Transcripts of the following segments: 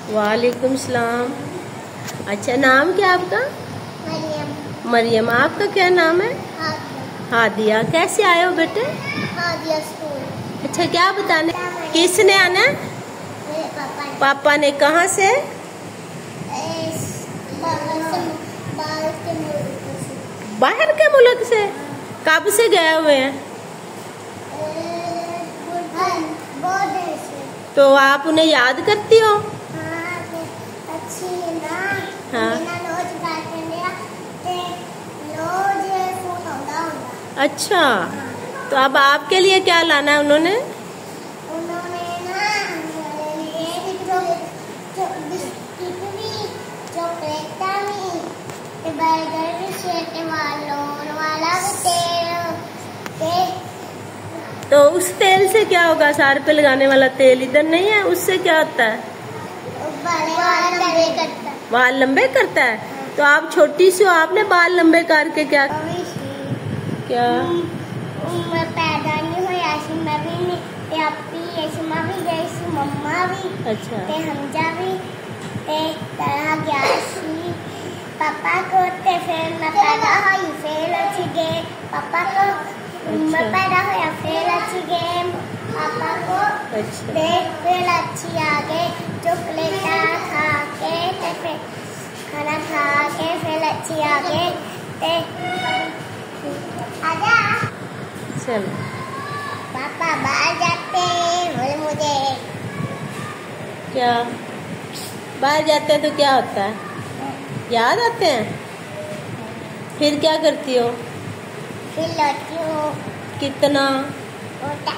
वालेकुम सलाम। अच्छा, नाम क्या आपका? मरियम। मरियम। आपका क्या नाम है? हादिया। कैसे आए हो बेटे? हादिया स्कूल। अच्छा, क्या बताने? किसने आना है? मेरे पापा ने। पापा ने। कहाँ से? बाहर के मुल्क से। कब से गए हुए हैं? बहुत देर से। तो आप उन्हें याद करती हो? हाँ, अच्छी ना। हाँ। अच्छा, तो अब आपके लिए क्या लाना है उन्होंने? उन्होंने ना हमारे लिए बिस्किट भी, चॉकलेट भी, बर्गर भी, शेक वाला भी तेल। तो उस तेल से क्या होगा? सार पे लगाने वाला तेल इधर नहीं है, उससे क्या होता है? बाल लंबे करता है। बाल लंबे करता है। तो आप छोटी सी हो, आपने बाल लंबे करके क्या क्या? मैं पैदा नहीं हुई ऐसी, मैं भी नहीं आपी ऐसी, मैं भी गई सी, मम्मा भी। अच्छा। ते हमजा भी ते तरह गया सी पापा को, ते फिर मैं पैदा हुई फिर अच्छी गए पापा को। मैं पैदा हुआ फिर अच्छी गए पापा को। अच्छा। ते फिर अच्छी आ गए चॉकलेट खा के, ते फिर खाना खा के फिर अच्छी आ गए ते आजा। चलो। पापा बाहर जाते बोले मुझे। क्या बाहर जाते हैं तो क्या होता है? याद आते हैं? फिर क्या करती हो? फिर लौटती हूँ। कितना होता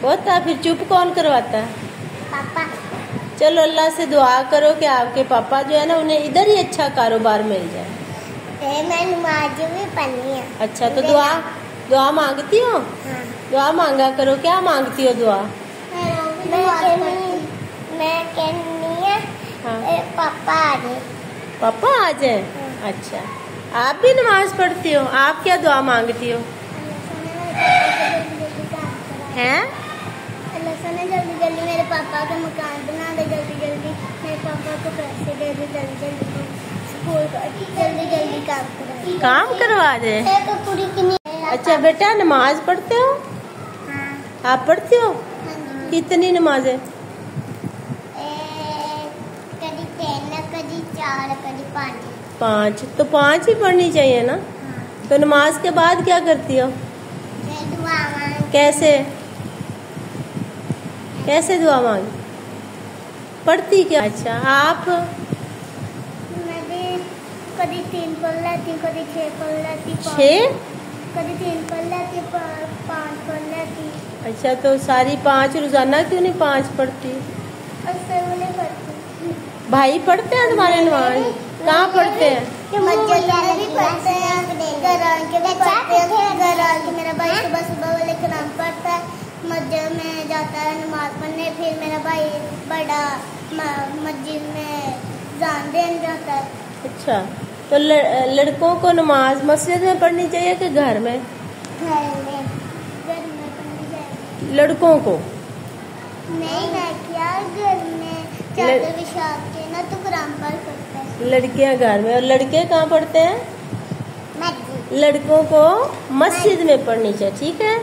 होता? फिर चुप कौन करवाता है? पापा। चलो, अल्लाह से दुआ करो कि आपके पापा जो है ना, उन्हें इधर ही अच्छा कारोबार मिल जाए। मैं नमाज भी पढ़नी है। अच्छा, तो दुआ मांगती हो? हाँ। दुआ मांगा करो। क्या मांगती हो दुआ? मैं कहनी है हाँ। पापा आ जाए। पापा आ जाए। हाँ। अच्छा, आप भी नमाज पढ़ती हो? आप क्या दुआ मांगती हो? हैं? अल्लाह ने जल्दी जल्दी मेरे पापा का मकान बना दे, जल्दी जल्दी मेरे पापा को पैसे दे दे, जल्दी जल्दी स्कूल का जल्दी जल्दी काम करवा दे। तो पूरी कितनी। अच्छा बेटा, नमाज पढ़ते हो? हाँ। आप पढ़ते हो? कितनी नमाजें? कभी 3, कभी 4, कभी 5। 5। तो 5 ही पढ़नी चाहिए ना। हाँ। तो नमाज के बाद क्या करती हो? दुआ मांग। कैसे दुआ मांग पढ़ती क्या? अच्छा, आप? मैं भी कभी 3 पढ़ लेती, कभी 6 पढ़ लेती। 6? कभी 3 पढ़ लेती, 5 पढ़ लेती। अच्छा, तो सारी 5 रोजाना क्यों नहीं 5 पढ़ती? और फिर उन्हें पढ़ती। भाई पढ़ते हैं तुम्हारे नमाज? कहाँ पढ़ते हैं? मस्जिद में भी पढ़ते हैं, घर आके भी पढ़ते हैं। घर आके मेरा भाई सुबह सुबह वाले कलाम पढ़ता है, मस्जिद में जाता है नमाज पढ़ने। फिर मेरा भाई बड़ा मस्जिद में जान देने जाता है। अच्छा, तो लड़कों को नमाज मस्जिद में पढ़नी चाहिए कि घर में? घर में पढ़नी चाहिए। लड़कों को नहीं, मैं क्या घर में चादर बिछा के ना तो कुरान पढ़ सकते हैं। लड़कियां घर में, और लड़के कहाँ पढ़ते हैं? मस्जिद। लड़कों को मस्जिद में पढ़नी चाहिए। ठीक है।